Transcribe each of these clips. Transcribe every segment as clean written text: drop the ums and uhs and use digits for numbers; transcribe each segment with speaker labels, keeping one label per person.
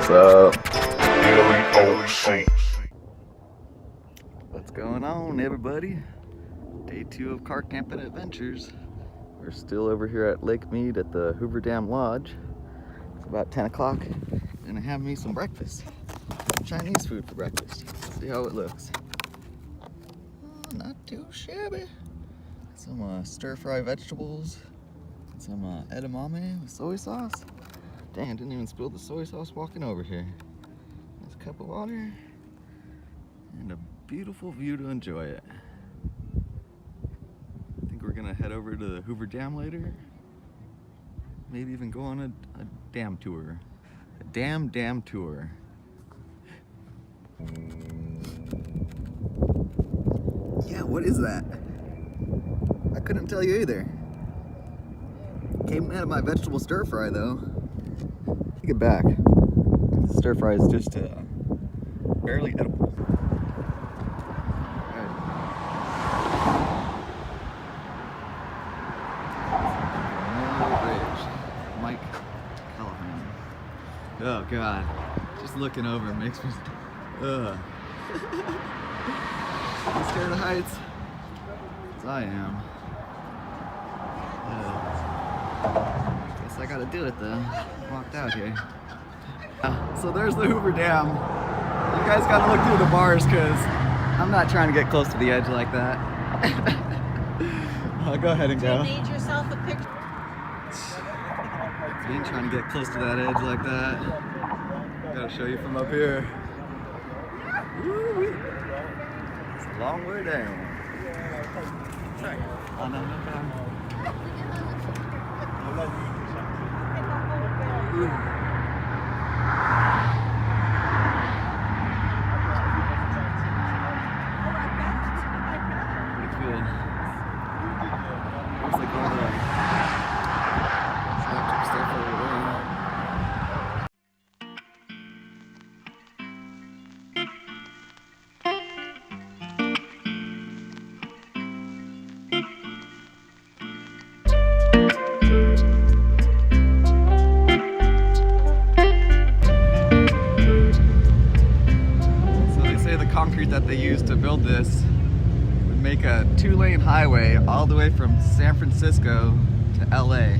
Speaker 1: What's up? What's going on, everybody? Day 2 of car camping adventures. We're still over here at Lake Mead at the Hoover Dam Lodge. It's about 10 o'clock. Gonna have me some breakfast. Chinese food for breakfast. See how it looks. Oh, not too shabby. Some stir-fry vegetables. Some edamame with soy sauce. Dang, I didn't even spill the soy sauce walking over here. There's a cup of water and a beautiful view to enjoy it. I think we're gonna head over to the Hoover Dam later. Maybe even go on a dam tour. A dam tour. Yeah, what is that? I couldn't tell you either. Came out of my vegetable stir fry though. Take it back. The stir fry is just barely edible. Mike Callahan. Oh God, just looking over makes me. I'm scared of heights. As I am. Guess I gotta do it though. Walked out here. So there's the Hoover Dam. You guys gotta look through the bars because I'm not trying to get close to the edge like that. I'll go ahead and go.
Speaker 2: You made yourself a picture.
Speaker 1: I ain't trying to get close to that edge like that. Gotta show you from up here. Woo-wee. It's a long way down. Oh, no. Pretty cool. Looks like all the stuff over there. Concrete that they used to build this would make a 2-lane highway all the way from San Francisco to LA.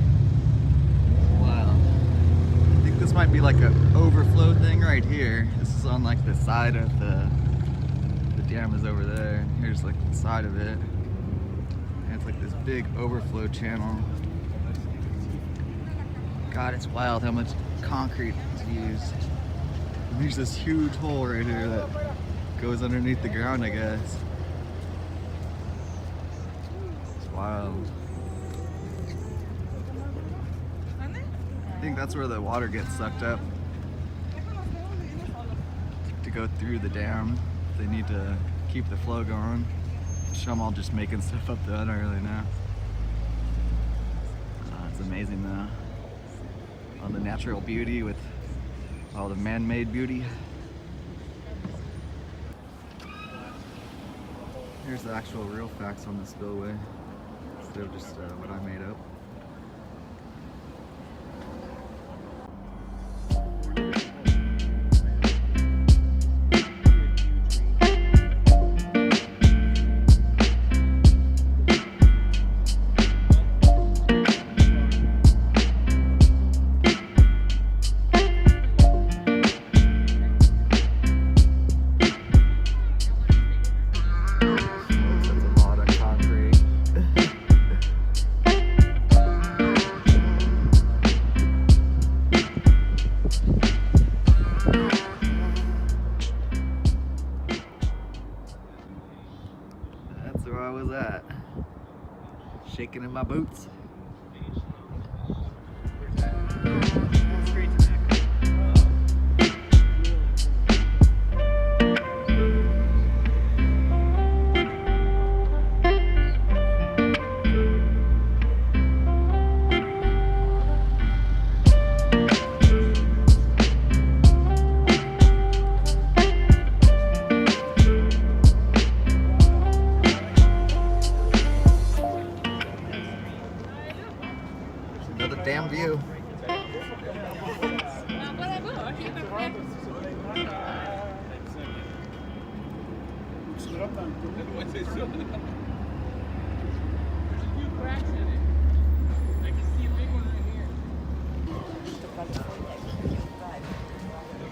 Speaker 1: Wow. I think this might be like an overflow thing right here. This is on like the side of the dam is over there. Here's like the side of it. And it's like this big overflow channel. God, it's wild how much concrete is used. And there's this huge hole right here that goes underneath the ground, I guess. It's wild. I think that's where the water gets sucked up to go through the dam. They need to keep the flow going. I'm all just making stuff up though, I don't really know. It's amazing though. All the natural beauty with all the man-made beauty. Here's the actual real facts on the spillway, instead of just what I made up. Where I was at, shaking in my boots.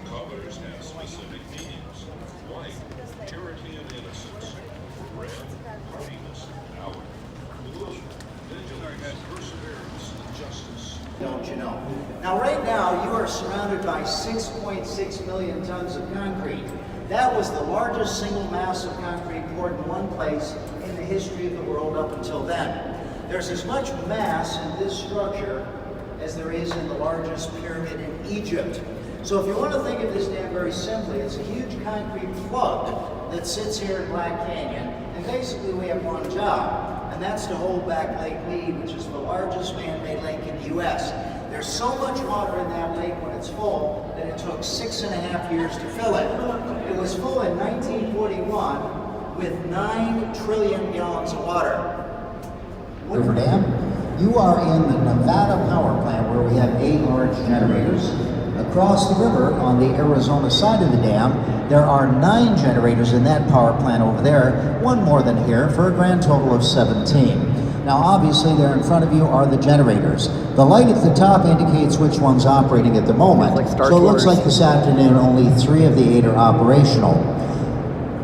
Speaker 2: Colors have specific meanings. White, purity and innocence. Red, hardiness and power. Blue, vigilance, perseverance, and justice.
Speaker 3: Don't you know? Now, right now, you are surrounded by 6.6 million tons of concrete. That was the largest single mass of concrete poured in one place in the history of the world up until then. There's as much mass in this structure as there is in the largest pyramid in Egypt. So if you want to think of this dam very simply, it's a huge concrete plug that sits here in Black Canyon, and basically we have one job, and that's to hold back Lake Mead, which is the largest man-made lake in the U.S. There's so much water in that lake when it's full that it took 6.5 years to fill it. It was full in 1941 with 9 trillion gallons of water.
Speaker 4: River Dam. You are in the Nevada power plant where we have 8 large generators. Across the river on the Arizona side of the dam, there are 9 generators in that power plant over there, one more than here, for a grand total of 17. Now obviously there in front of you are the generators. The light at the top indicates which one's operating at the moment.
Speaker 1: Like
Speaker 4: so it looks like this afternoon only 3 of the 8 are operational.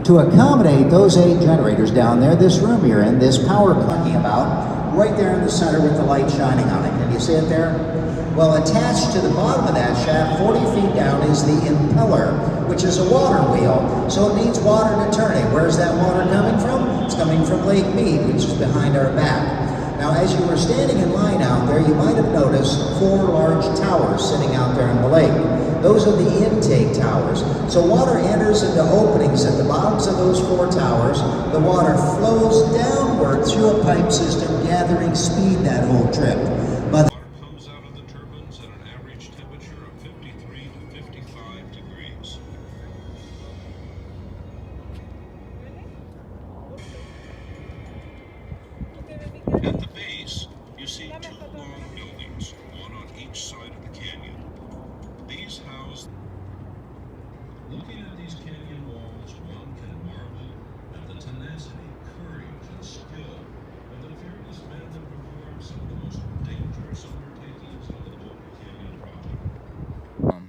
Speaker 4: To accommodate those 8 generators down there, this room you're in, this power talking about, right there in the center with the light shining on it. Can you see it there? Well, attached to the bottom of that shaft, 40 feet down, is the impeller, which is a water wheel, so it needs water to turn it. Where's that water coming from? It's coming from Lake Mead, which is behind our back. Now, as you were standing in line out there, you might have noticed 4 large towers sitting out there in the lake. Those are the intake towers. So water enters into openings at the bottoms of those 4 towers. The water flows downward through a pipe system, gathering speed that whole trip.
Speaker 2: Water comes out of the turbines at an average temperature of 53 to 55 degrees. At the base, you see 2 long buildings, one on each side of the canyon. These house. Looking at these canyon walls, one can marvel at the tenacity, courage, and skill of the fearless men that perform some of the most dangerous undertakings on the Boulder Canyon project.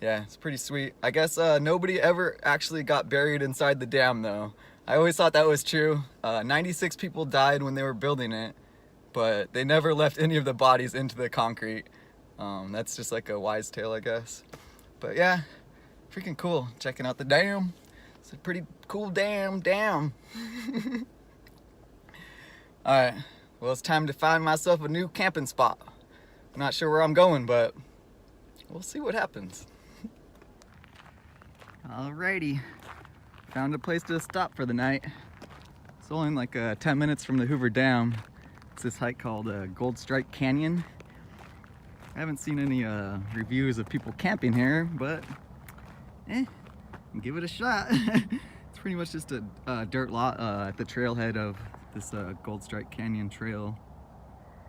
Speaker 1: Yeah, it's pretty sweet. I guess nobody ever actually got buried inside the dam though. I always thought that was true. 96 people died when they were building it, but they never left any of the bodies into the concrete. That's just like a wise tale, I guess. But yeah, freaking cool. Checking out the dam. It's a pretty cool dam. Alright, well, it's time to find myself a new camping spot. I'm not sure where I'm going, but we'll see what happens. Alrighty, found a place to stop for the night. It's only like 10 minutes from the Hoover Dam. It's this hike called Gold Strike Canyon. I haven't seen any reviews of people camping here, but give it a shot. It's pretty much just a dirt lot at the trailhead of this Gold Strike Canyon trail.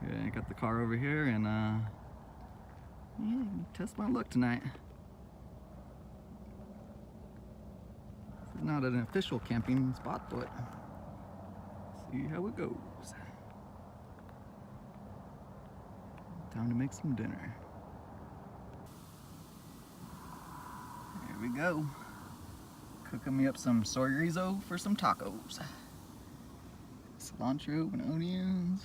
Speaker 1: Yeah, I got the car over here and yeah, test my luck tonight. This is not an official camping spot, but see how it goes. Time to make some dinner. Here we go. Cooking me up some chorizo for some tacos. Cilantro and onions.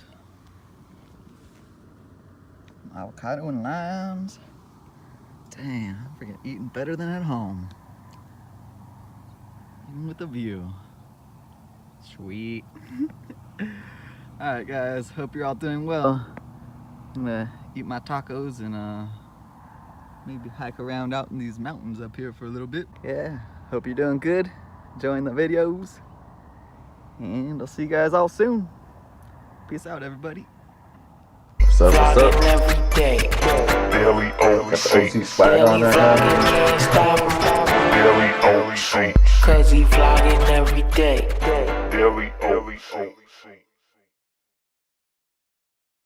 Speaker 1: Avocado and limes. Damn, I'm freaking eating better than at home. Even with the view. Sweet. Alright guys, hope you're all doing well. I'm gonna eat my tacos and maybe hike around out in these mountains up here for a little bit. Yeah, hope you're doing good, enjoying the videos, and I'll see you guys all soon. Peace out, everybody.
Speaker 5: What's up, what's up?
Speaker 6: Every day.
Speaker 5: Daily OC swag on right now. Daily OC.
Speaker 6: Cause he vlogging every day.
Speaker 5: Daily OC.